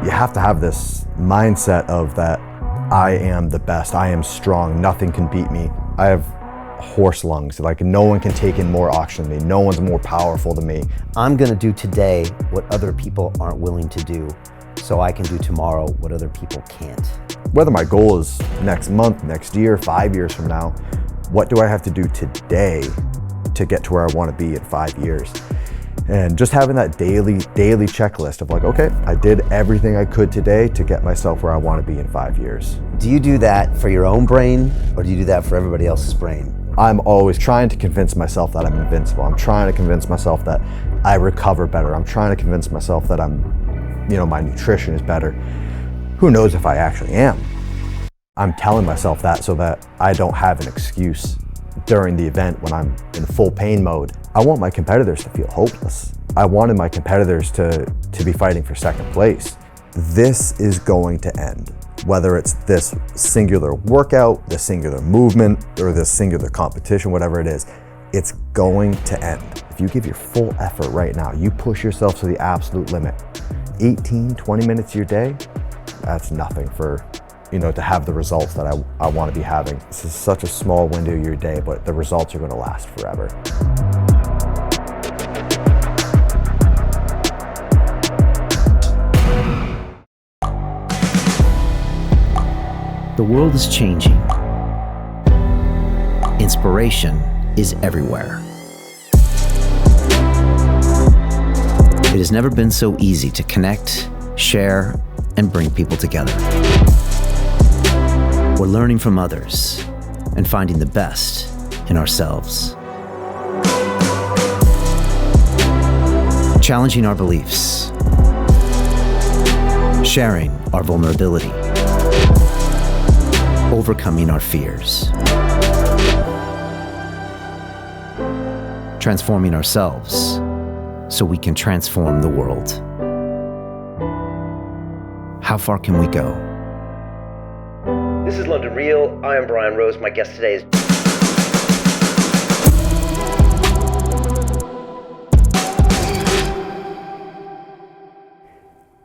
you have to have this mindset of that I am the best, I am strong, nothing can beat me. I have horse lungs, like no one can take in more oxygen than me, no one's more powerful than me. I'm gonna do today what other people aren't willing to do, so I can do tomorrow what other people can't. Whether my goal is next month, next year, 5 years from now, what do I have to do today to get to where I want to be in 5 years? And just having that daily checklist of like, okay, I did everything I could today to get myself where I want to be in 5 years. Do you do that for your own brain, or do you do that for everybody else's brain? I'm always trying to convince myself that I'm invincible. I'm trying to convince myself that I recover better. I'm trying to convince myself that my nutrition is better. Who knows if I actually am? I'm telling myself that so that I don't have an excuse during the event when I'm in full pain mode. I want my competitors to feel hopeless. I wanted my competitors to be fighting for second place. This is going to end. Whether it's this singular workout, this singular movement, or this singular competition, whatever it is, it's going to end. If you give your full effort right now, you push yourself to the absolute limit, 18, 20 minutes of your day, that's nothing for, to have the results that I want to be having. This is such a small window of your day, but the results are going to last forever. The world is changing. Inspiration is everywhere. It has never been so easy to connect, share, and bring people together. We're learning from others and finding the best in ourselves. Challenging our beliefs. Sharing our vulnerability. Overcoming our fears. Transforming ourselves so we can transform the world. How far can we go? This is London Real. I am Brian Rose. My guest today is...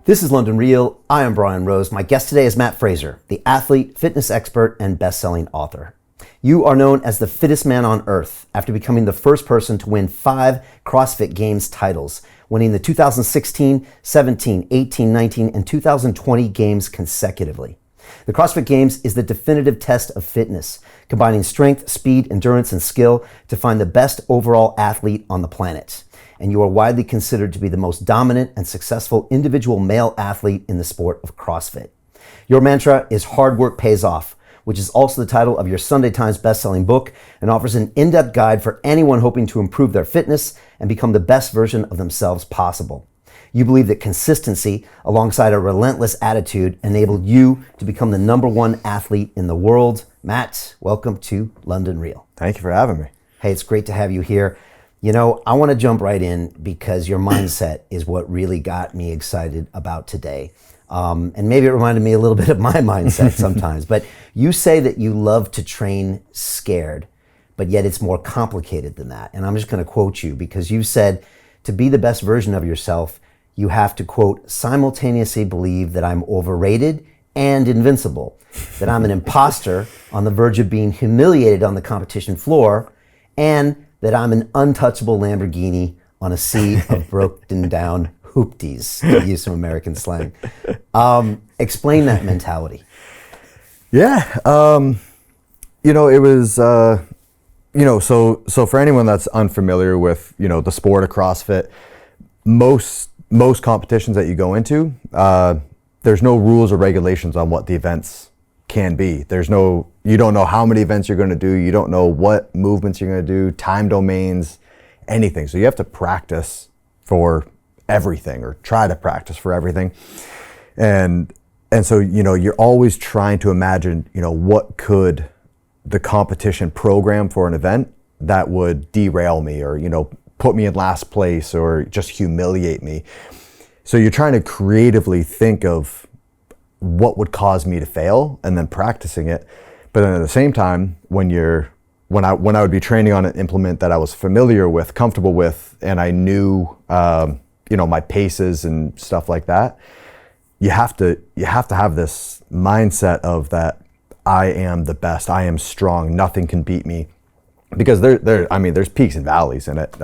This is London Real. I am Brian Rose. My guest today is Matt Fraser, the athlete, fitness expert, and best-selling author. You are known as the fittest man on earth after becoming the first person to win 5 CrossFit Games titles, winning the 2016, 17, 18, 19, and 2020 games consecutively. The CrossFit Games is the definitive test of fitness, combining strength, speed, endurance, and skill to find the best overall athlete on the planet. And you are widely considered to be the most dominant and successful individual male athlete in the sport of CrossFit. Your mantra is hard work pays off, which is also the title of your Sunday Times best-selling book and offers an in-depth guide for anyone hoping to improve their fitness and become the best version of themselves possible. You believe that consistency, alongside a relentless attitude, enabled you to become the #1 athlete in the world. Matt, welcome to London Real. Thank you for having me. Hey, it's great to have you here. I want to jump right in because your mindset is what really got me excited about today. And maybe it reminded me a little bit of my mindset sometimes. But you say that you love to train scared, but yet it's more complicated than that. And I'm just going to quote you because you said to be the best version of yourself, you have to, quote, simultaneously believe that I'm overrated and invincible, that I'm an imposter on the verge of being humiliated on the competition floor, and that I'm an untouchable Lamborghini on a sea of broken down hoopties, to use some American slang. Explain that mentality. Yeah, it was, so for anyone that's unfamiliar with, the sport of CrossFit, most competitions that you go into, there's no rules or regulations on what the events can be. You don't know how many events you're going to do. You don't know what movements you're going to do, time domains, anything. So you have to practice for everything, or try to practice for everything. And so, you're always trying to imagine, what could the competition program for an event that would derail me, or, put me in last place, or just humiliate me. So you're trying to creatively think of what would cause me to fail, and then practicing it. But then at the same time, when I would be training on an implement that I was familiar with, comfortable with, and I knew, my paces and stuff like that, you have to have this mindset of that I am the best, I am strong, nothing can beat me, because there's peaks and valleys in it,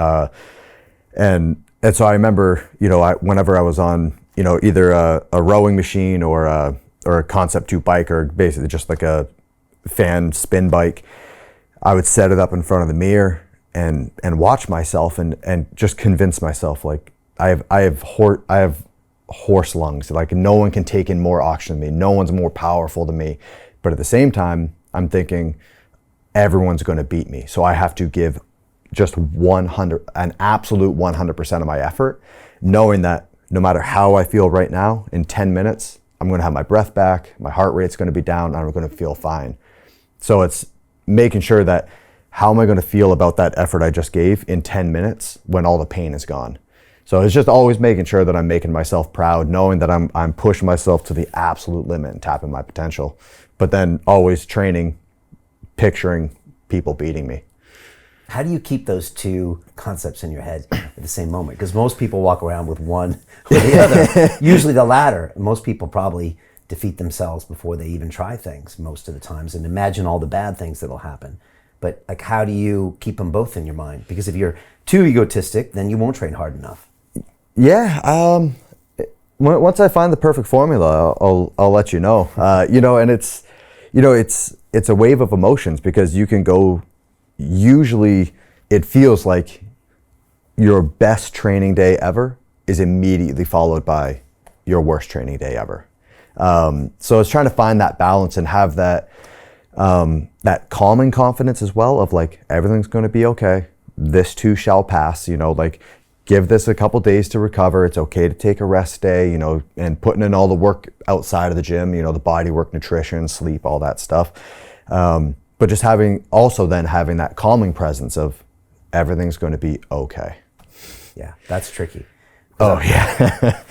and so I remember, whenever I was on, either a rowing machine or a Concept 2 bike, or basically just like a fan spin bike, I would set it up in front of the mirror and watch myself and just convince myself, like, I have horse lungs, like no one can take in more oxygen than me, no one's more powerful than me. But at the same time, I'm thinking everyone's going to beat me, so I have to give just an absolute 100% of my effort, knowing that no matter how I feel right now, in 10 minutes I'm going to have my breath back, my heart rate's going to be down, and I'm going to feel fine. So it's making sure that, how am I going to feel about that effort I just gave in 10 minutes when all the pain is gone? So it's just always making sure that I'm making myself proud, knowing that I'm pushing myself to the absolute limit and tapping my potential, but then always training, picturing people beating me. How do you keep those two concepts in your head at the same moment? Because most people walk around with one or the other, usually the latter. Most people probably defeat themselves before they even try things most of the times, and imagine all the bad things that'll happen. But like, how do you keep them both in your mind? Because if you're too egotistic, then you won't train hard enough. Yeah, once I find the perfect formula, I'll let you know. And it's a wave of emotions, because you can go. Usually, it feels like your best training day ever is immediately followed by your worst training day ever. So it's trying to find that balance and have that calming confidence as well, of like, everything's going to be okay. This too shall pass. Like, give this a couple days to recover. It's okay to take a rest day, and putting in all the work outside of the gym, the body work, nutrition, sleep, all that stuff. But just having that calming presence of everything's going to be okay. Yeah, that's tricky. Oh yeah.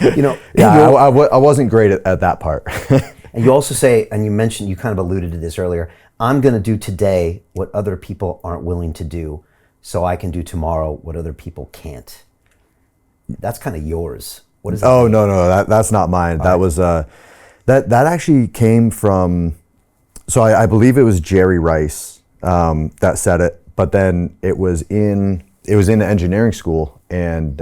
Yeah, I wasn't great at that part. And you also say, and you kind of alluded to this earlier, I'm going to do today what other people aren't willing to do, so I can do tomorrow what other people can't. That's kind of yours. What is that? Oh, no, that's not mine. That was, that actually came from, so I believe it was Jerry Rice that said it, but then it was in engineering school, and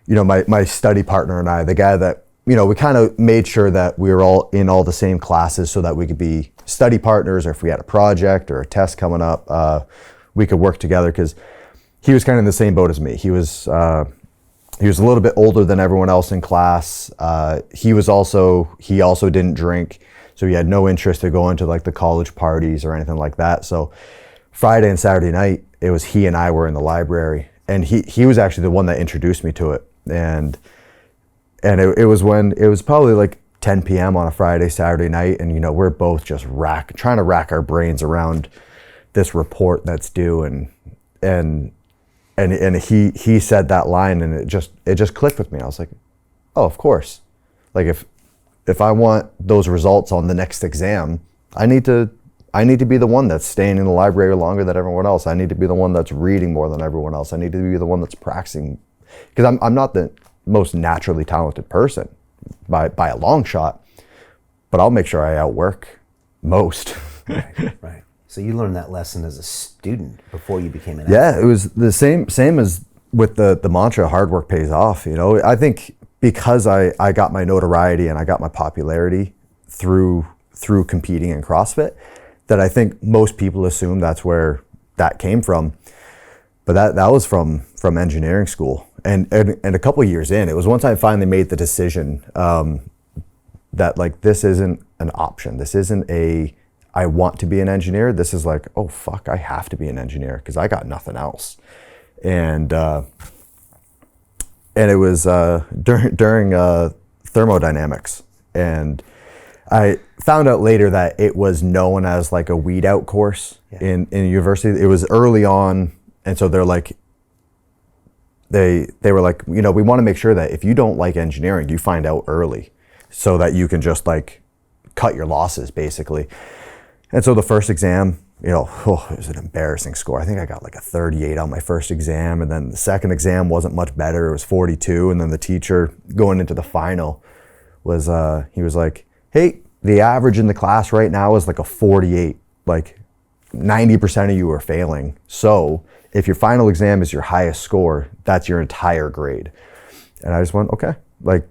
my study partner and I, the guy that, we kind of made sure that we were all in all the same classes so that we could be study partners, or if we had a project or a test coming up, we could work together, because he was kind of in the same boat as me. He was a little bit older than everyone else in class. He also didn't drink, so he had no interest to go into like the college parties or anything like that. So Friday and Saturday night, it was he and I were in the library, and he was actually the one that introduced me to it. And it was probably like 10 p.m. on a Friday, Saturday night, and we're both just trying to rack our brains around this report that's due, and he said that line, and it just clicked with me. I was like, oh, of course. Like, if I want those results on the next exam, I need to be the one that's staying in the library longer than everyone else. I need to be the one that's reading more than everyone else. I need to be the one that's practicing, because I'm not the most naturally talented person by a long shot, but I'll make sure I outwork most. Right. So you learned that lesson as a student before you became an athlete. athlete. Yeah, it was the same as with the mantra, hard work pays off. I think because I got my notoriety and I got my popularity through competing in CrossFit, that I think most people assume that's where that came from. But that was from engineering school. And a couple of years in, it was once I finally made the decision that, like, this isn't an option. This isn't I want to be an engineer. This is like, oh fuck, I have to be an engineer because I got nothing else. And it was during thermodynamics, and I found out later that it was known as like a weed out course in university. It was early on, and so they're like, they were like, we want to make sure that if you don't like engineering, you find out early, so that you can just like cut your losses basically. And so the first exam, it was an embarrassing score. I think I got like a 38 on my first exam, and then the second exam wasn't much better. It was 42, and then the teacher going into the final was he was like, hey, the average in the class right now is like a 48. Like 90% of you are failing. So if your final exam is your highest score, that's your entire grade. And I just went, okay, like,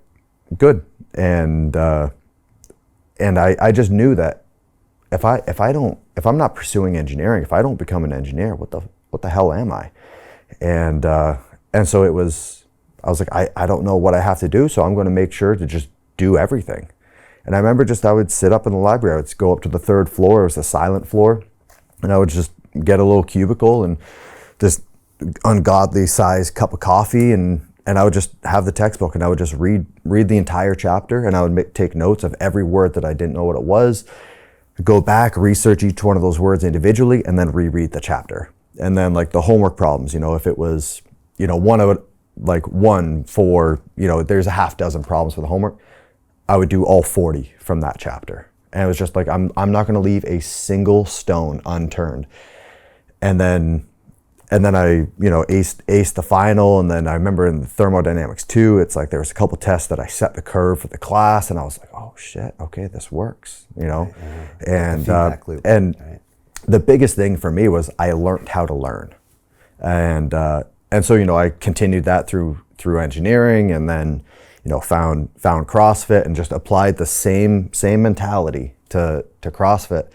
good. And I just knew that if I'm not pursuing engineering, if I don't become an engineer, what the hell am I? And so I was like, I don't know what I have to do, so I'm going to make sure to just do everything. And I remember I would sit up in the library, I would go up to the third floor, it was a silent floor, and I would just get a little cubicle and this ungodly sized cup of coffee, and I would just have the textbook, and I would just read the entire chapter, and I would take notes of every word that I didn't know what it was, go back, research each one of those words individually, and then reread the chapter. And then like the homework problems, if it was, one for, there's a half dozen problems for the homework, I would do all 40 from that chapter. And it was just like, I'm not going to leave a single stone unturned. And then I, aced the final. And then I remember in the thermodynamics too, it's like there was a couple tests that I set the curve for the class, and I was like, oh shit, okay, this works, Right. And feedback loop. and Right. the biggest thing for me was I learned how to learn. And so, I continued that through engineering, and then, found CrossFit and just applied the same mentality to CrossFit.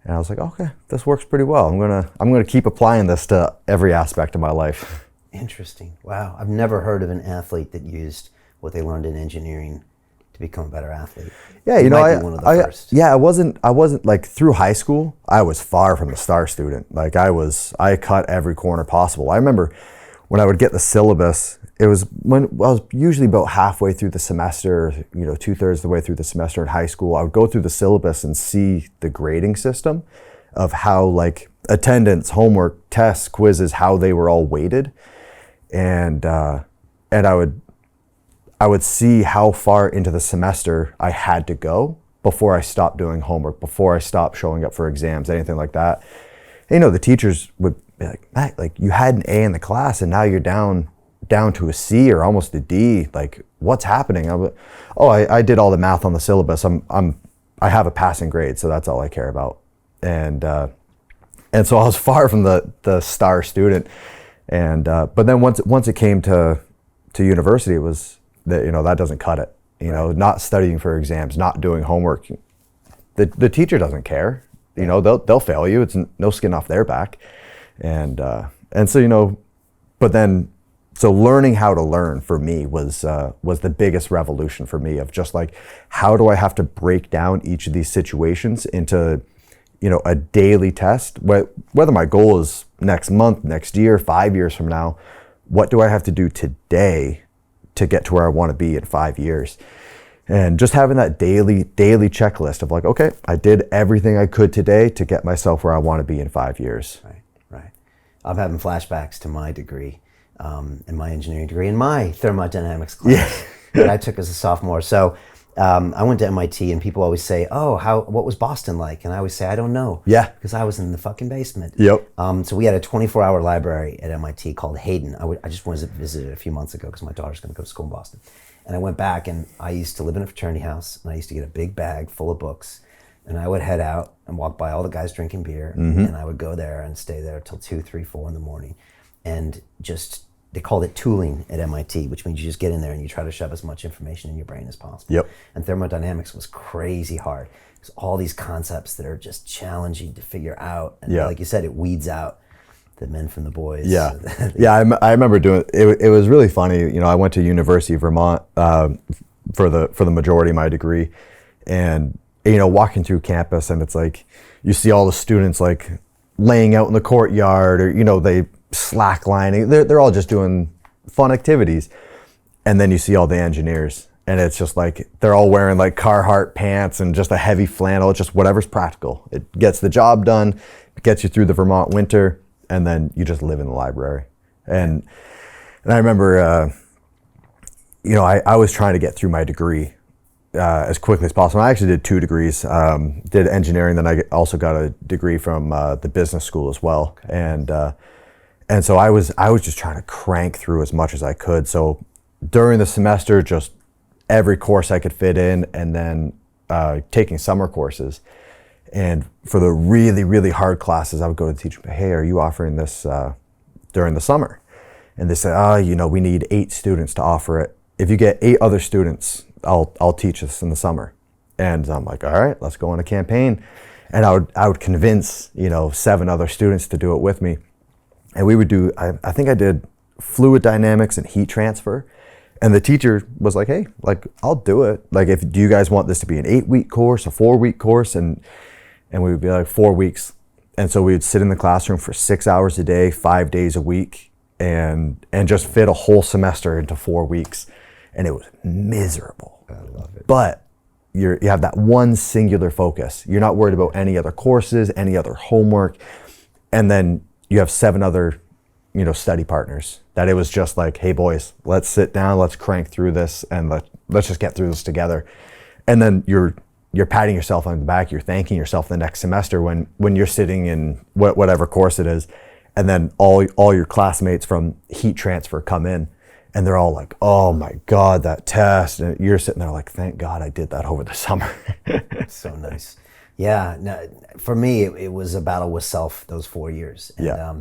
And I was like, okay, this works pretty well. I'm gonna keep applying this to every aspect of my life. Interesting. Wow. I've never heard of an athlete that used what they learned in engineering to become a better athlete. Yeah, You might be one of the first. Yeah, I wasn't like through high school, I was far from the star student. Like I cut every corner possible. I remember when I would get the syllabus, it was when I was usually about halfway through the semester, 2/3 of the way through the semester in high school, I would go through the syllabus and see the grading system of how like attendance, homework, tests, quizzes, how they were all weighted. And I would see how far into the semester I had to go before I stopped doing homework, before I stopped showing up for exams, anything like that. And, the teachers would be like, Matt, like you had an A in the class and now you're down to a C or almost a D. Like, what's happening? I did all the math on the syllabus. I have a passing grade, so that's all I care about. And so I was far from the star student. And but then once it came to university, it was that that doesn't cut it. Not studying for exams, not doing homework. The teacher doesn't care. They'll fail you. It's no skin off their back. And so but then so learning how to learn for me was the biggest revolution for me of just like, how do I have to break down each of these situations into a daily test, whether my goal is next month, next year, 5 years from now, what do I have to do today to get to where I want to be in 5 years? And just having that daily checklist of like, okay, I did everything I could today to get myself where I want to be in 5 years. Right. I'm having flashbacks to my degree, in my engineering degree, in my thermodynamics class that I took as a sophomore. So I went to MIT, and people always say, what was Boston like? And I always say, I don't know. Yeah. Because I was in the fucking basement. Yep. So we had a 24-hour library at MIT called Hayden. I just wanted to visit it a few months ago because my daughter's going to go to school in Boston. And I went back, and I used to live in a fraternity house, and I used to get a big bag full of books, and I would head out and walk by all the guys drinking beer, and I would go there and stay there till 2, 3, 4 in the morning. And they called it tooling at MIT, which means you just get in there and you try to shove as much information in your brain as possible. Yep. And thermodynamics was crazy hard. There's all these concepts that are just challenging to figure out. And like you said, it weeds out the men from the boys. Yeah. I remember doing it. It was really funny. I went to University of Vermont for the majority of my degree, and walking through campus, and it's like you see all the students like laying out in the courtyard, or they slacklining. They're all just doing fun activities, and then you see all the engineers, and it's just like they're all wearing like Carhartt pants and just a heavy flannel. It's just whatever's practical. It gets the job done. It gets you through the Vermont winter. And then you just live in the library. And I remember, I was trying to get through my degree as quickly as possible. I actually did 2 degrees, did engineering, then I also got a degree from the business school as well. Okay. And so I was just trying to crank through as much as I could. So during the semester, just every course I could fit in, and then taking summer courses. And for the really, really hard classes, I would go to the teacher, hey, are you offering this during the summer? And they said, we need 8 students to offer it. If you get 8 other students, I'll teach this in the summer. And I'm like, all right, let's go on a campaign. And I would convince, 7 other students to do it with me. And we would do, I think I did fluid dynamics and heat transfer. And the teacher was like, hey, like, I'll do it. Like, do you guys want this to be an 8-week course, a 4-week course? And we would be like 4 weeks. And so we would sit in the classroom for 6 hours a day, 5 days a week, and just fit a whole semester into 4 weeks. And it was miserable. I love it. But you have that one singular focus. You're not worried about any other courses, any other homework. And then you have 7 other, study partners that it was just like, hey boys, let's sit down, let's crank through this, and let's just get through this together. And then you're patting yourself on the back, you're thanking yourself the next semester when you're sitting in whatever course it is, and then all your classmates from heat transfer come in, and they're all like, oh my God, that test. And you're sitting there like, thank God I did that over the summer. So nice. Yeah, no, for me, it was a battle with self those 4 years. And, Yeah.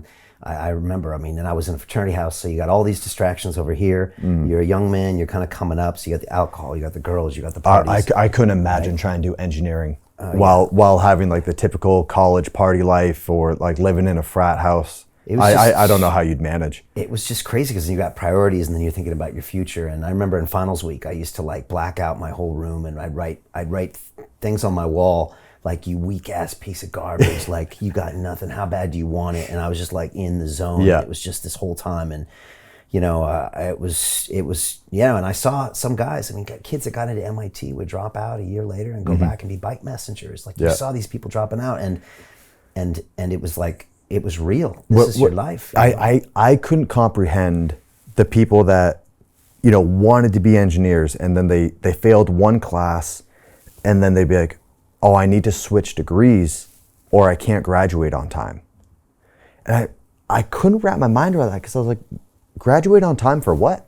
I remember, and I was in a fraternity house, so you got all these distractions over here. You're a young man, you're kind of coming up, so you got the alcohol, you got the girls, you got the parties. I couldn't imagine trying to do engineering while having like the typical college party life, or like living in a frat house. I don't know how you'd manage. It was just crazy because you got priorities, and then you're thinking about your future. And I remember in finals week, I used to like black out my whole room, and I'd write things on my wall like, you weak ass piece of garbage, like, you got nothing, how bad do you want it? And I was just like in the zone. Yeah. It was just this whole time. And it was and I saw some guys, kids that got into MIT would drop out a year later and go back and be bike messengers. Like, you saw these people dropping out, and it was like, it was real. This is your life. I couldn't comprehend the people that, wanted to be engineers, and then they failed one class, and then they'd be like, oh, I need to switch degrees or I can't graduate on time. And I couldn't wrap my mind around that, because I was like, graduate on time for what?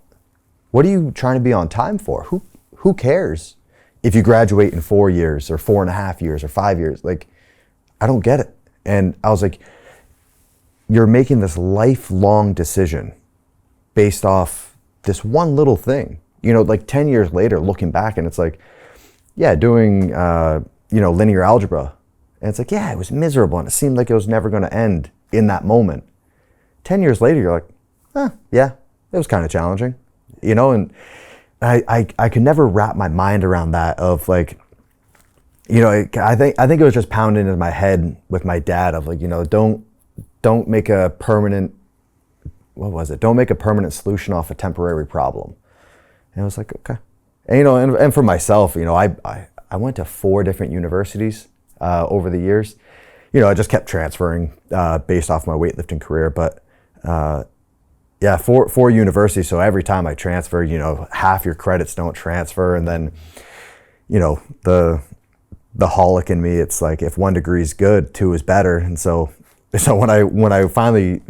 What are you trying to be on time for? Who cares if you graduate in 4 years or 4.5 years or 5 years? Like, I don't get it. And I was like, you're making this lifelong decision based off this one little thing. Like 10 years later, looking back, and it's like, yeah, doing linear algebra, and it's like, yeah, it was miserable, and it seemed like it was never going to end in that moment. 10 years later, you're like, yeah, it was kind of challenging, and I could never wrap my mind around that, of like, I think it was just pounding into my head with my dad of like, don't make a permanent, don't make a permanent solution off a temporary problem. And I was like, okay. And, and for myself, I went to 4 different universities over the years. I just kept transferring based off my weightlifting career. But 4 universities. So every time I transfer, half your credits don't transfer. And then, the holic in me, it's like, if 1 degree is good, 2 is better. And so when I finally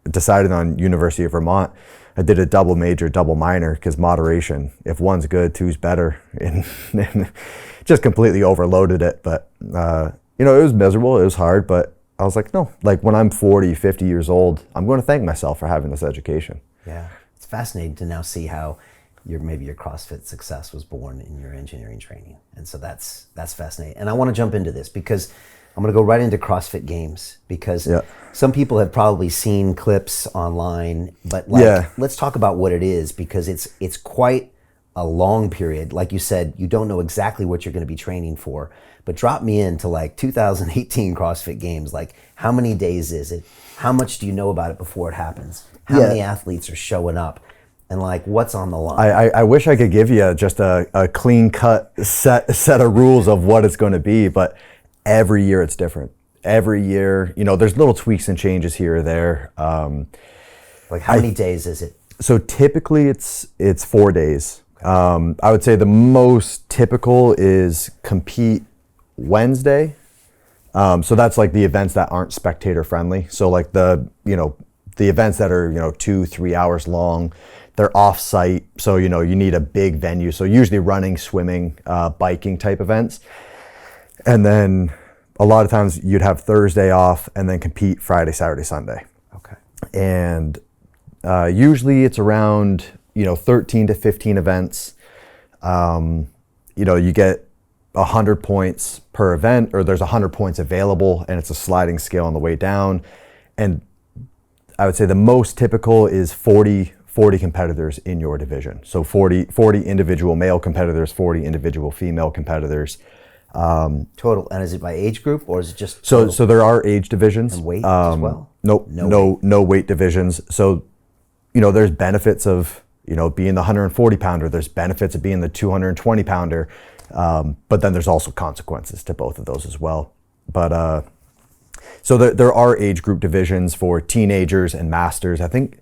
decided on University of Vermont, I did a double major, double minor, because moderation. If 1's good, 2's better, and just completely overloaded it. But it was miserable. It was hard, but I was like, no. Like, when I'm 40, 50 years old, I'm going to thank myself for having this education. Yeah, it's fascinating to now see how your CrossFit success was born in your engineering training, and so that's fascinating. And I want to jump into this because I'm going to go right into CrossFit Games, because some people have probably seen clips online, but let's talk about what it is, because it's quite a long period. Like you said, you don't know exactly what you're going to be training for, but drop me into like 2018 CrossFit Games. Like, how many days is it? How much do you know about it before it happens? How many athletes are showing up? And like, what's on the line? I wish I could give you just a clean cut set of rules of what it's going to be, but every year it's different. Every year, there's little tweaks and changes here or there. Like, how many days is it? So typically it's 4 days. I would say the most typical is compete Wednesday. So that's like the events that aren't spectator friendly. So like the events that are, 2-3 hours long, they're off-site, so you need a big venue. So usually running, swimming, biking type events. And then a lot of times you'd have Thursday off and then compete Friday, Saturday, Sunday. Okay. And usually it's around 13 to 15 events. You get 100 points per event, or there's 100 points available, and it's a sliding scale on the way down. And I would say the most typical is 40 competitors in your division. So 40 individual male competitors, 40 individual female competitors. Total. And is it by age group, or is it just so there are age divisions and weight as well? Nope, no weight divisions. So there's benefits of being the 140 pounder. There's benefits of being the 220 pounder. But then there's also consequences to both of those as well. But so there are age group divisions for teenagers and masters. I think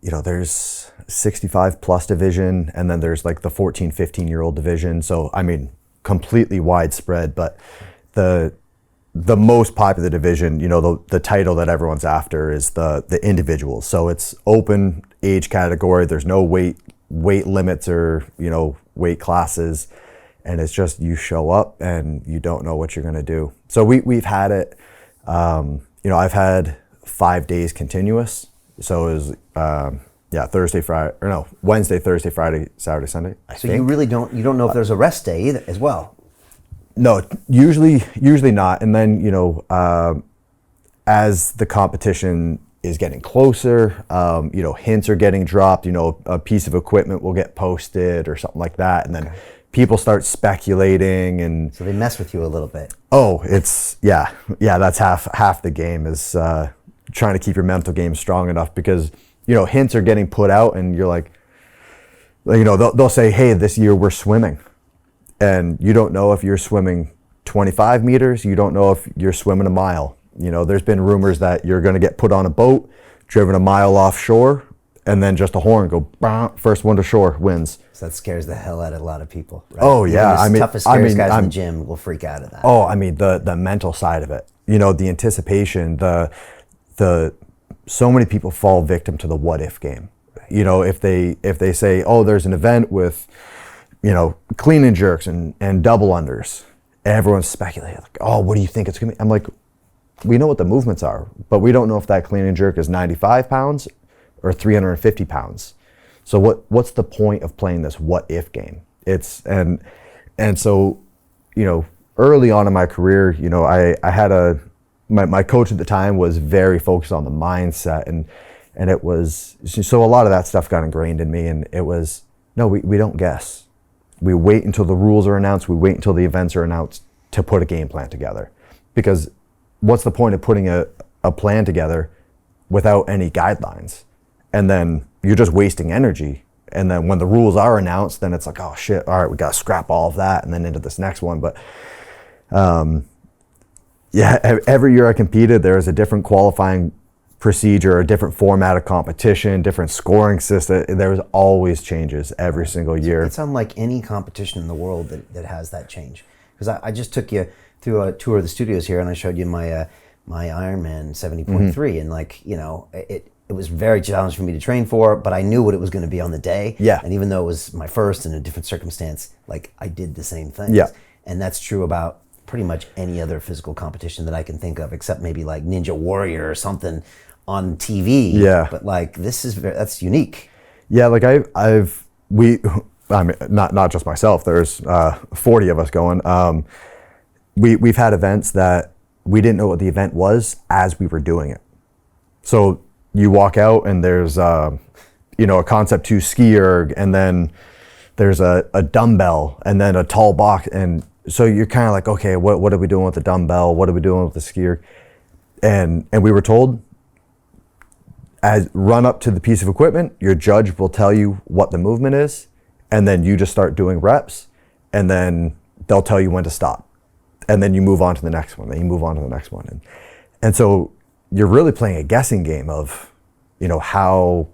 there's 65 plus division, and then there's like the 14, 15-year-old division. So I mean, completely widespread. But the most popular division, the title that everyone's after is the individuals. So it's open age category. There's no weight limits or weight classes. And it's just you show up and you don't know what you're going to do. So we've had it, I've had 5 days continuous. So it was, Wednesday, Thursday, Friday, Saturday, Sunday. So you really don't know if there's a rest day either, as well? No, usually not. And then, as the competition is getting closer, hints are getting dropped, a piece of equipment will get posted or something like that. And then people start speculating, and so they mess with you a little bit. Oh, it's that's half the game is trying to keep your mental game strong enough, because hints are getting put out, and you're like they'll say, hey, this year we're swimming, and you don't know if you're swimming 25 meters, you don't know if you're swimming a mile. There's been rumors that you're going to get put on a boat, driven a mile offshore, and then just a horn go, bah, first one to shore wins. So that scares the hell out of a lot of people, right? Oh, yeah. Even the toughest, scariest guys in the gym will freak out of that. Oh, I mean, the mental side of it, the anticipation, the so many people fall victim to the what if game. If they say, oh, there's an event with, clean and jerks and double unders, everyone's speculating, like, oh, what do you think it's going to be? I'm like, we know what the movements are, but we don't know if that clean and jerk is 95 pounds or 350 pounds. So what's the point of playing this what if game? It's and so early on in my career, I had my coach at the time was very focused on the mindset, and it was, so a lot of that stuff got ingrained in me, and it was, no, we don't guess. We wait until the rules are announced, we wait until the events are announced to put a game plan together. Because what's the point of putting a plan together without any guidelines? And then you're just wasting energy. And then when the rules are announced, then it's like, oh shit, all right, we got to scrap all of that and then into this next one. But every year I competed, there was a different qualifying procedure, a different format of competition, different scoring system. There was always changes every single year. It's unlike any competition in the world that has that change. Because I just took you through a tour of the studios here, and I showed you my Ironman 70.3, and it was very challenging for me to train for, but I knew what it was going to be on the day. Yeah. And even though it was my first in a different circumstance, I did the same things. Yeah. And that's true about pretty much any other physical competition that I can think of, except maybe like Ninja Warrior or something on TV. Yeah. But that's unique. Yeah, I mean, not just myself, there's 40 of us going. We've had events that we didn't know what the event was as we were doing it. So you walk out and there's a Concept 2 ski erg, and then there's a dumbbell, and then a tall box, and so you're kind of like, okay, what are we doing with the dumbbell? What are we doing with the ski erg? And we were told, as run up to the piece of equipment, your judge will tell you what the movement is, and then you just start doing reps, and then they'll tell you when to stop. And then you move on to the next one, then you move on to the next one. And so you're really playing a guessing game of, how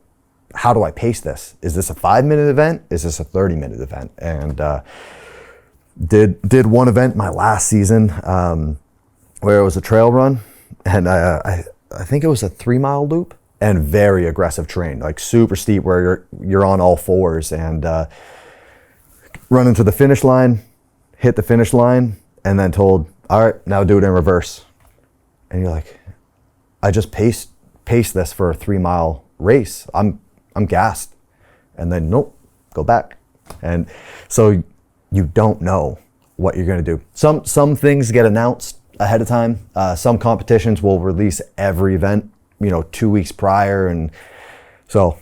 do I pace this? Is this a 5-minute event? Is this a 30-minute event? And did one event my last season where it was a trail run, and I think it was a 3-mile loop. and very aggressive terrain, like super steep where you're on all fours, and run into the finish line, hit the finish line, and then told, all right, now do it in reverse. And you're like, I just paced this for a 3-mile race. I'm gassed. And then nope, go back. And so you don't know what you're going to do. Some things get announced ahead of time. Some competitions will release every event, 2 weeks prior, and so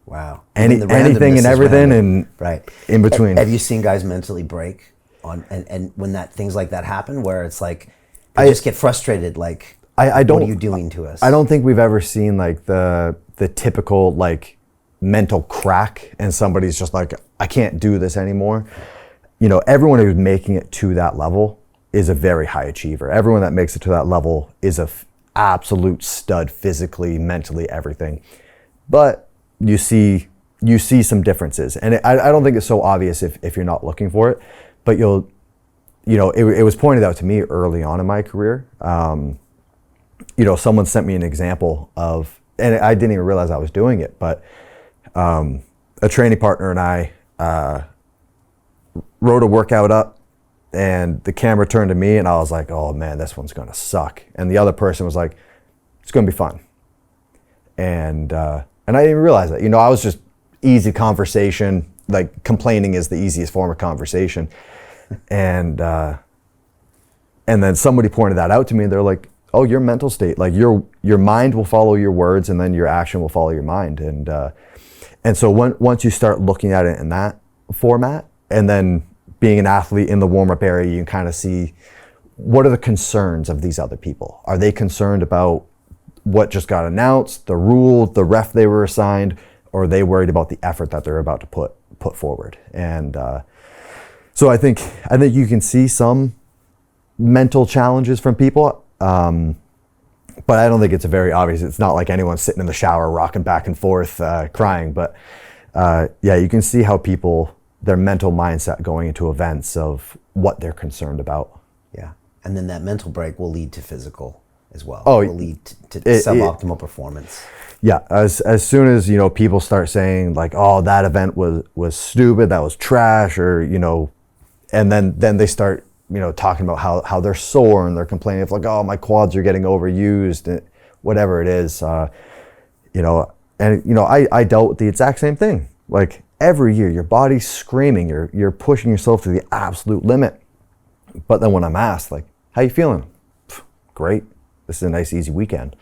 wow, anything and everything and right in between. Have you seen guys mentally break on and when things like that happen, where it's like I just get frustrated, like I don't, what are you doing to us? I don't think we've ever seen like the typical like mental crack and somebody's just like, I can't do this anymore. Everyone who's making it to that level is a very high achiever. Everyone that makes it to that level is a absolute stud physically, mentally, everything. But you see some differences, and I don't think it's so obvious if you're not looking for it. But it was pointed out to me early on in my career. Someone sent me an example of, and I didn't even realize I was doing it, but a training partner and I wrote a workout up, and the camera turned to me, and I was like, oh man, this one's gonna suck. And the other person was like, it's gonna be fun. And I didn't even realize that. I was just easy conversation, like complaining is the easiest form of conversation. And then somebody pointed that out to me, and they're like, oh, your mental state, like your mind will follow your words, and then your action will follow your mind. And so once you start looking at it in that format, and then being an athlete in the warm-up area, you can kind of see what are the concerns of these other people. Are they concerned about what just got announced, the rule, the ref they were assigned, or are they worried about the effort that they're about to put forward? And so I think you can see some mental challenges from people, but I don't think it's a very obvious. It's not like anyone's sitting in the shower rocking back and forth crying, but you can see how people, their mental mindset going into events of what they're concerned about. Yeah, and then that mental break will lead to physical as well. Oh, it will lead to suboptimal performance. Yeah, as soon as people start saying like, oh, that event was stupid, that was trash, or and then they start talking about how they're sore, and they're complaining of like, oh, my quads are getting overused, whatever it is. I dealt with the exact same thing. Like every year, your body's screaming, you're pushing yourself to the absolute limit. But then when I'm asked, like, how you feeling? Great. This is a nice, easy weekend.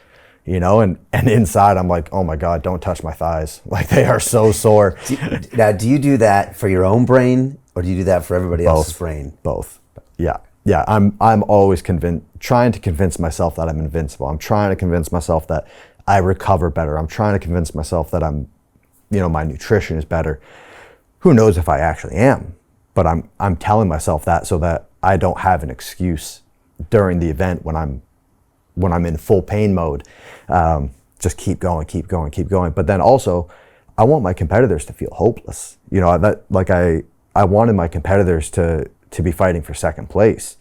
And inside I'm like, oh my God, don't touch my thighs. Like they are so sore. Do you do that for your own brain, or do you do that for everybody else's brain? Both. Yeah. I'm always trying to convince myself that I'm invincible. I'm trying to convince myself that I recover better. I'm trying to convince myself that my nutrition is better. Who knows if I actually am? But I'm telling myself that so that I don't have an excuse during the event when I'm in full pain mode. Just keep going. But then also, I want my competitors to feel hopeless. I wanted my competitors to be fighting for second place.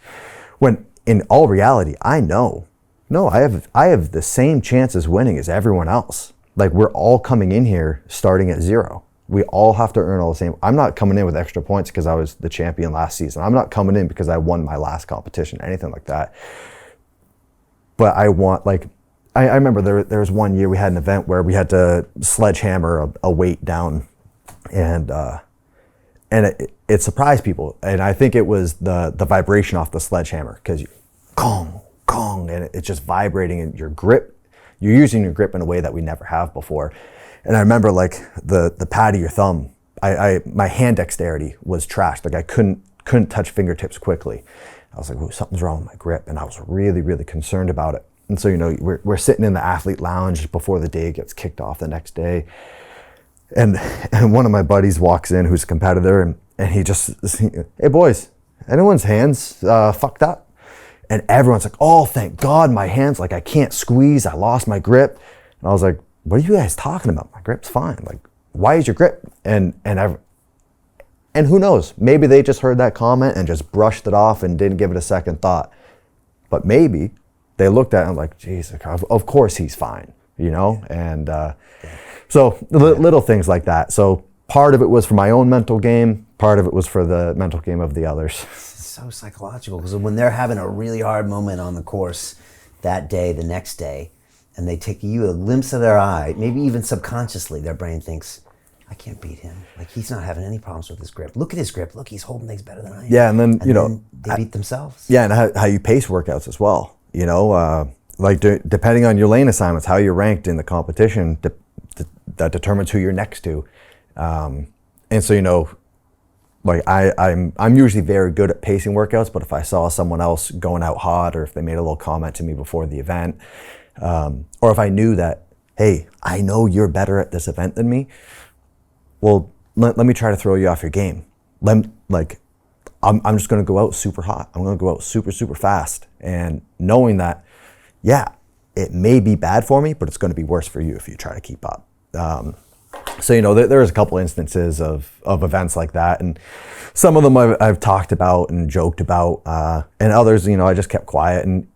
When in all reality, I know, no, I have the same chance as winning as everyone else. Like we're all coming in here starting at 0. We all have to earn all the same. I'm not coming in with extra points because I was the champion last season. I'm not coming in because I won my last competition, anything like that. But I want, like, I remember there was one year we had an event where we had to sledgehammer a weight down, and it surprised people. And I think it was the vibration off the sledgehammer, because you gong, gong, and it's just vibrating in your grip. You're using your grip in a way that we never have before. And I remember like the pad of your thumb, my hand dexterity was trashed. Like I couldn't touch fingertips quickly. I was like, "Ooh, something's wrong with my grip," and I was really, really concerned about it. And so, we're sitting in the athlete lounge before the day gets kicked off the next day, and one of my buddies walks in, who's a competitor, and he just, "Hey boys, anyone's hands fucked up?" And everyone's like, "Oh, thank God, my hands, like I can't squeeze, I lost my grip." And I was like, "What are you guys talking about? My grip's fine. Like, why is your grip?" And who knows? Maybe they just heard that comment and just brushed it off and didn't give it a second thought. But maybe they looked at him like, "Jesus, of course he's fine. and so little things like that. So part of it was for my own mental game, part of it was for the mental game of the others. It's so psychological, because when they're having a really hard moment on the course that day, the next day, and they take you a glimpse of their eye, maybe even subconsciously, their brain thinks, I can't beat him. Like, he's not having any problems with his grip. Look at his grip. Look, he's holding things better than I am. Yeah, and then, they beat themselves. Yeah, and how you pace workouts as well. Depending on your lane assignments, how you're ranked in the competition, that determines who you're next to. And so, I'm usually very good at pacing workouts, but if I saw someone else going out hot, or if they made a little comment to me before the event, or if I knew that, hey, I know you're better at this event than me, well, let me try to throw you off your game. I'm just going to go out super hot. I'm going to go out super, super fast. And knowing that, yeah, it may be bad for me, but it's going to be worse for you if you try to keep up. There's a couple instances of events like that. And some of them I've talked about and joked about, and others, I just kept quiet. And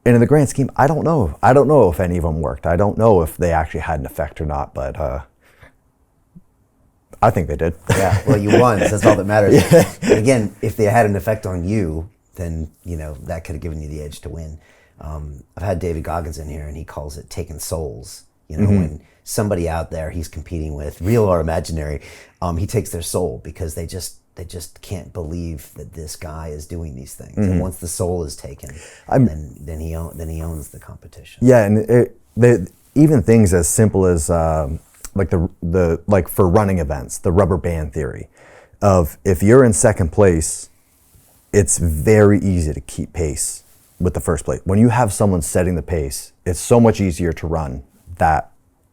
in the grand scheme, I don't know. I don't know if any of them worked. I don't know if they actually had an effect or not, but I think they did. Yeah, well, you won, so that's all that matters. Yeah. And again, if they had an effect on you, then, that could have given you the edge to win. I've had David Goggins in here, and he calls it taking souls. When somebody out there he's competing with, real or imaginary, he takes their soul, because they just can't believe that this guy is doing these things. And once the soul is taken, then he owns the competition. Yeah, and even things as simple as for running events, the rubber band theory of, if you're in second place, it's very easy to keep pace with the first place. When you have someone setting the pace, it's so much easier to run that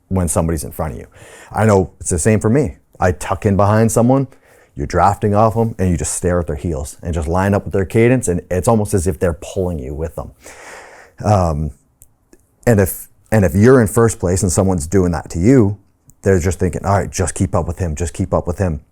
when somebody's in front of you. I know it's the same for me. I tuck in behind someone, you're drafting off them, and you just stare at their heels and just line up with their cadence, and it's almost as if they're pulling you with them. And if you're in first place and someone's doing that to you, they're just thinking, all right, just keep up with him, just keep up with him.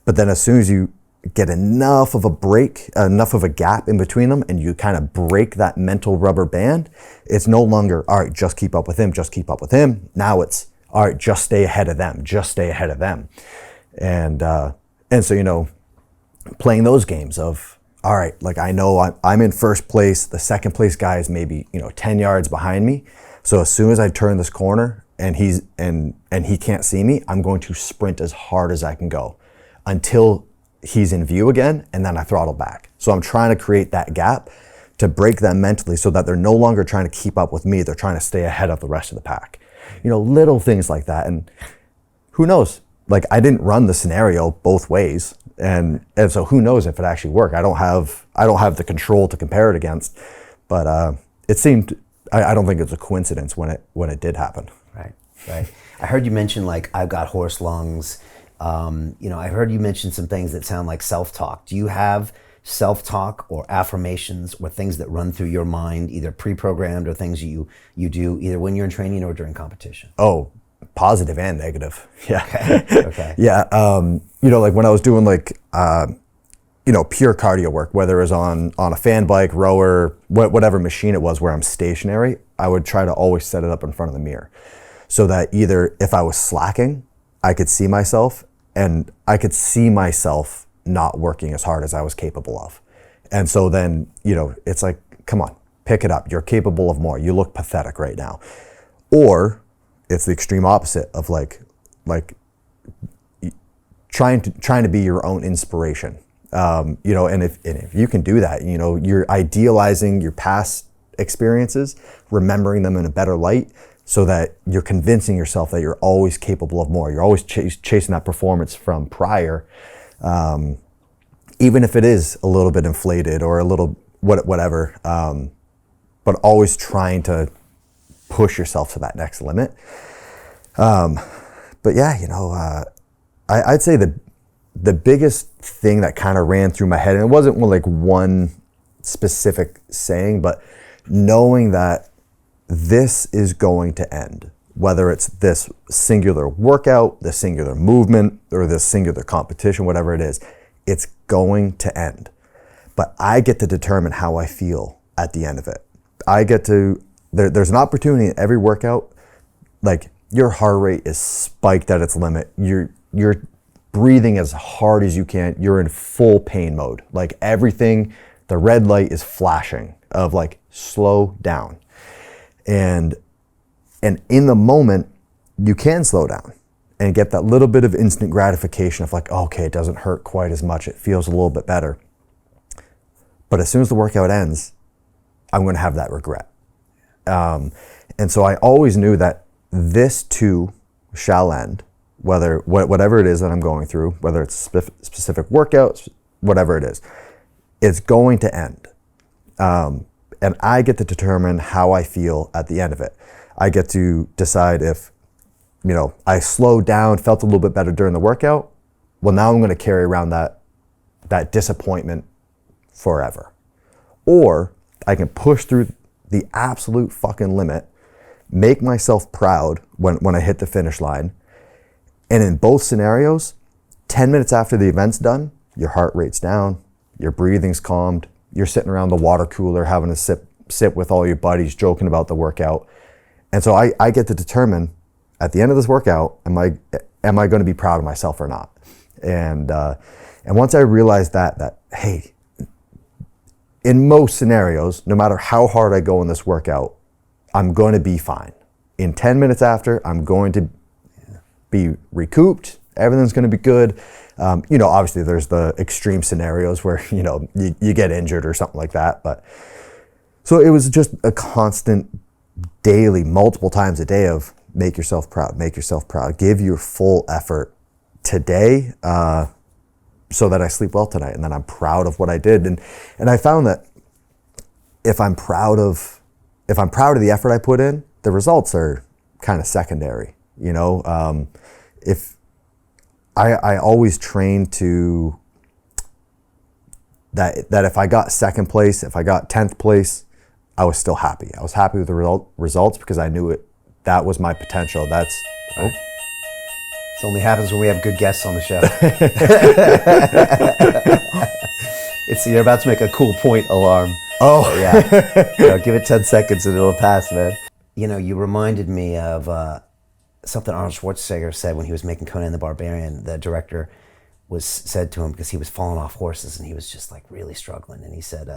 But then as soon as you get enough of a break, enough of a gap in between them, and you kind of break that mental rubber band, it's no longer, all right, just keep up with him, just keep up with him. Now it's, all right, just stay ahead of them, just stay ahead of them. And so, playing those games of, all right, like, I know I'm in first place, the second place guy is maybe, 10 yards behind me. So as soon as I turn this corner and he can't see me, I'm going to sprint as hard as I can go until he's in view again, and then I throttle back. So I'm trying to create that gap to break them mentally, so that they're no longer trying to keep up with me, they're trying to stay ahead of the rest of the pack. Little things like that. And who knows? Like, I didn't run the scenario both ways, and so who knows if it actually worked. I don't have the control to compare it against, but it seemed, I don't think it's a coincidence when it did happen. Right. I heard you mention, like, I've got horse lungs. I heard you mention some things that sound like self-talk. Do you have self-talk or affirmations or things that run through your mind, either pre-programmed or things you do either when you're in training or during competition? Oh, positive and negative. Yeah. Okay. Yeah. Like when I was doing pure cardio work, whether it was on a fan bike, rower, whatever machine it was where I'm stationary, I would try to always set it up in front of the mirror, so that either if I was slacking, I could see myself, and I could see myself not working as hard as I was capable of. And so then, it's like, come on, pick it up. You're capable of more. You look pathetic right now. Or it's the extreme opposite of like trying to be your own inspiration. And if you can do that, you're idealizing your past experiences, remembering them in a better light, so that you're convincing yourself that you're always capable of more. You're always chasing that performance from prior, even if it is a little bit inflated or a little whatever, but always trying to push yourself to that next limit. But yeah, I'd say the biggest thing that kind of ran through my head, and it wasn't like one specific saying, but knowing that this is going to end, whether it's this singular workout, this singular movement, or this singular competition, whatever it is, it's going to end. But I get to determine how I feel at the end of it. There's an opportunity in every workout like your heart rate is spiked at its limit. You're breathing as hard as you can. You're in full pain mode. Like everything, the red light is flashing of like slow down. And in the moment, you can slow down and get that little bit of instant gratification of like, okay, it doesn't hurt quite as much. It feels a little bit better. But as soon as the workout ends, I'm going to have that regret. And so I always knew that this too shall end, whatever it is that I'm going through, whether it's specific workouts, whatever it is, it's going to end. And I get to determine how I feel at the end of it. I get to decide if, I slowed down, felt a little bit better during the workout. Well, now I'm going to carry around that disappointment forever. Or I can push through the absolute fucking limit, make myself proud when I hit the finish line. And in both scenarios, 10 minutes after the event's done, your heart rate's down, your breathing's calmed, you're sitting around the water cooler having a sip with all your buddies, joking about the workout. And so I get to determine at the end of this workout, am I going to be proud of myself or not? And once I realized that, hey, in most scenarios, no matter how hard I go in this workout, I'm going to be fine. In 10 minutes after, I'm going to be recouped. Everything's going to be good. Obviously there's the extreme scenarios where, you get injured or something like that. But so it was just a constant daily, multiple times a day of make yourself proud, give your full effort today, so that I sleep well tonight and then I'm proud of what I did. And I found that if I'm proud of the effort I put in, the results are kind of secondary. If I always train to that if I got second place, if I got 10th place, I was still happy. I was happy with the results because I knew that was my potential. This only happens when we have good guests on the show. You're about to make a cool point alarm. Oh, yeah. Give it 10 seconds and it'll pass, man. You reminded me of something Arnold Schwarzenegger said when he was making Conan the Barbarian. The director said to him, because he was falling off horses and he was just like really struggling. And he said,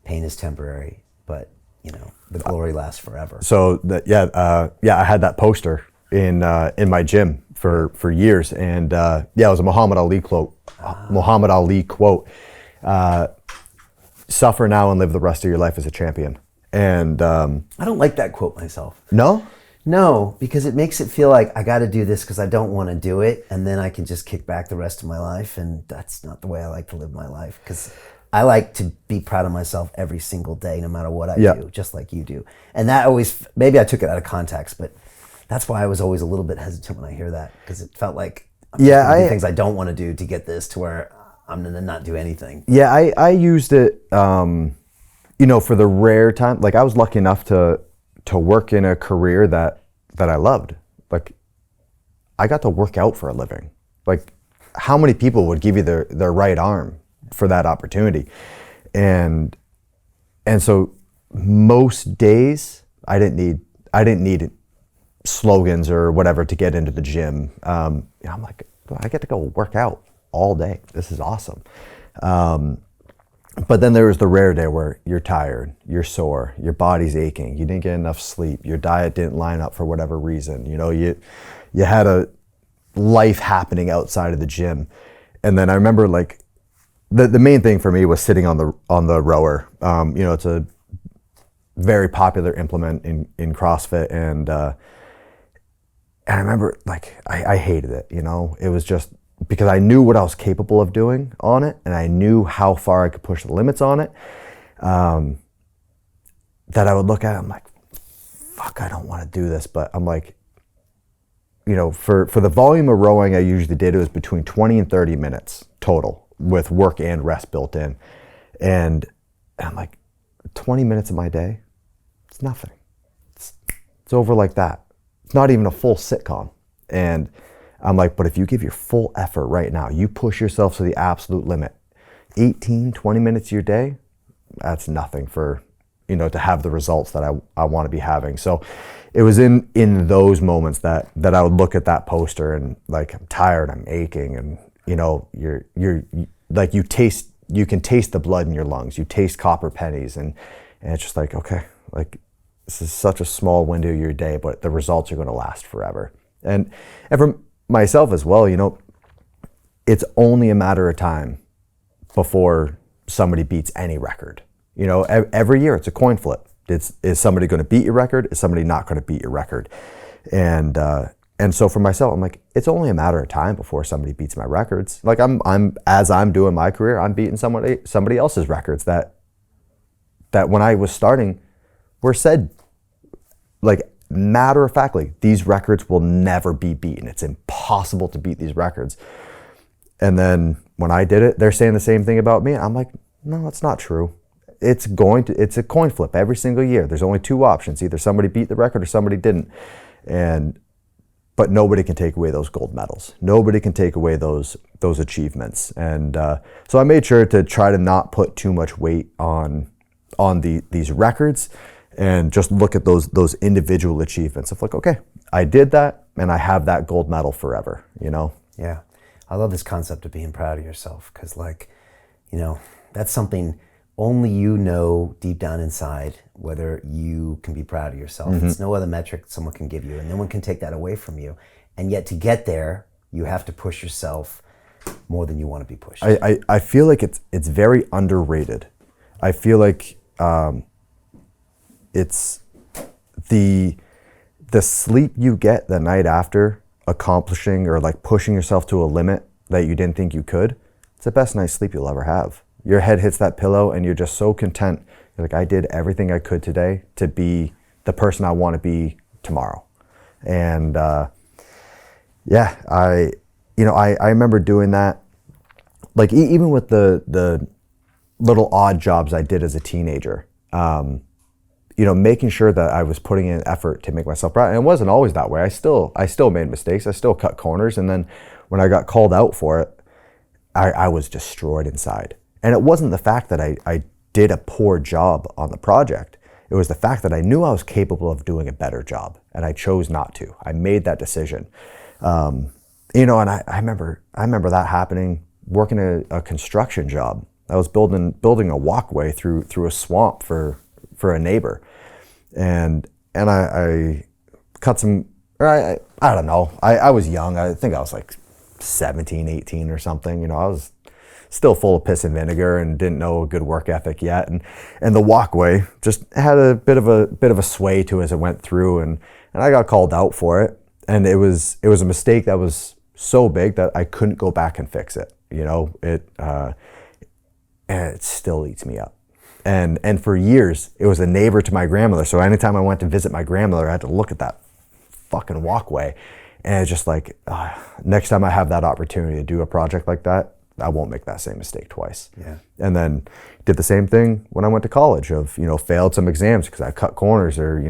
pain is temporary, but the glory lasts forever. So I had that poster in my gym for years, and it was a Muhammad Ali quote. Muhammad Ali quote: "Suffer now and live the rest of your life as a champion." And I don't like that quote myself. No, because it makes it feel like I got to do this because I don't want to do it, and then I can just kick back the rest of my life, and that's not the way I like to live my life. Because I like to be proud of myself every single day, no matter what I do, just like you do. And that always, maybe I took it out of context, but that's why I was always a little bit hesitant when I hear that, because it felt like I'm just gonna do things I don't want to do to get this to where I'm going to not do anything. Yeah, I used it, for the rare time. Like I was lucky enough to work in a career that I loved. Like I got to work out for a living. Like how many people would give you their right arm for that opportunity? And so most days I didn't need slogans or whatever to get into the gym. I'm like, I get to go work out all day. This is awesome. But then there was the rare day where you're tired, you're sore, your body's aching, you didn't get enough sleep, your diet didn't line up for whatever reason. You had a life happening outside of the gym. And then I remember like the main thing for me was sitting on the rower. It's a very popular implement in CrossFit, and I remember like I hated it. It was just because I knew what I was capable of doing on it, and I knew how far I could push the limits on it. That I would look at it, I'm like, fuck, I don't want to do this, but I'm like, for the volume of rowing I usually did, it was between 20 and 30 minutes total with work and rest built in. And I'm like, 20 minutes of my day, it's nothing. It's over like that. It's not even a full sitcom. And I'm like, but if you give your full effort right now, you push yourself to the absolute limit, 18, 20 minutes of your day, that's nothing for, to have the results that I want to be having. So it was in those moments that I would look at that poster and like, I'm tired, I'm aching, and you're like, you can taste the blood in your lungs, you taste copper pennies, and it's just like, okay, like, this is such a small window of your day, but the results are going to last forever. And for myself as well, it's only a matter of time before somebody beats any record. Every year it's a coin flip. Is somebody going to beat your record? Is somebody not going to beat your record? And so for myself, I'm like, it's only a matter of time before somebody beats my records. Like as I'm doing my career, I'm beating somebody else's records that when I was starting were said, like, matter of factly, these records will never be beaten. It's impossible to beat these records. And then when I did it, they're saying the same thing about me. I'm like, no, that's not true. It's a coin flip every single year. There's only two options. Either somebody beat the record or somebody didn't. But nobody can take away those gold medals. Nobody can take away those achievements. And so I made sure to try to not put too much weight on these records, and just look at those individual achievements of like, okay, I did that and I have that gold medal forever, Yeah. I love this concept of being proud of yourself, because that's something only deep down inside, whether you can be proud of yourself. Mm-hmm. It's no other metric someone can give you, and no one can take that away from you. And yet to get there, you have to push yourself more than you want to be pushed. I feel like it's very underrated. I feel like it's the sleep you get the night after accomplishing or like pushing yourself to a limit that you didn't think you could. It's the best night's sleep you'll ever have. Your head hits that pillow and you're just so content. You're like, I did everything I could today to be the person I want to be tomorrow. And I remember doing that. Like even with the little odd jobs I did as a teenager, making sure that I was putting in effort to make myself proud. And it wasn't always that way. I still made mistakes. I still cut corners. And then when I got called out for it, I was destroyed inside. And it wasn't the fact that I did a poor job on the project. It was the fact that I knew I was capable of doing a better job, and I chose not to. I made that decision. And I remember that happening working a construction job. I was building a walkway through a swamp for a neighbor, and I cut some. I don't know. I was young. I think I was like 17, 18 or something. I was still full of piss and vinegar and didn't know a good work ethic yet. And the walkway just had a bit of a sway to it as it went through, and I got called out for it. And it was a mistake that was so big that I couldn't go back and fix it. And it still eats me up. And for years, it was a neighbor to my grandmother. So anytime I went to visit my grandmother, I had to look at that fucking walkway. And it's just like, next time I have that opportunity to do a project like that, I won't make that same mistake twice. Yeah. And then did the same thing when I went to college of, failed some exams because I cut corners, or,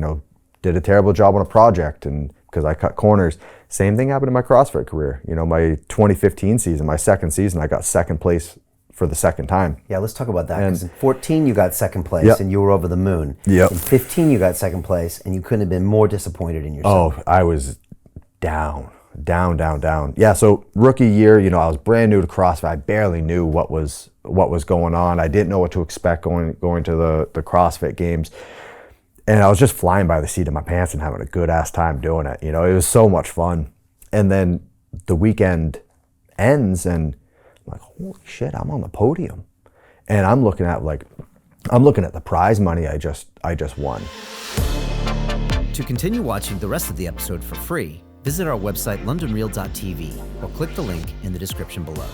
did a terrible job on a project and because I cut corners. Same thing happened in my CrossFit career. My 2015 season, my second season, I got second place for the second time. Yeah, let's talk about that. Because in 14 you got second place, yep, and you were over the moon. Yep. In 15 you got second place, and you couldn't have been more disappointed in yourself. Oh, I was down. Yeah, so rookie year, I was brand new to CrossFit. I barely knew what was going on. I didn't know what to expect going to the CrossFit Games. And I was just flying by the seat of my pants and having a good ass time doing it. It was so much fun. And then the weekend ends and I'm like, holy shit, I'm on the podium. And I'm looking at the prize money I just won. To continue watching the rest of the episode for free, visit our website londonreal.tv or click the link in the description below.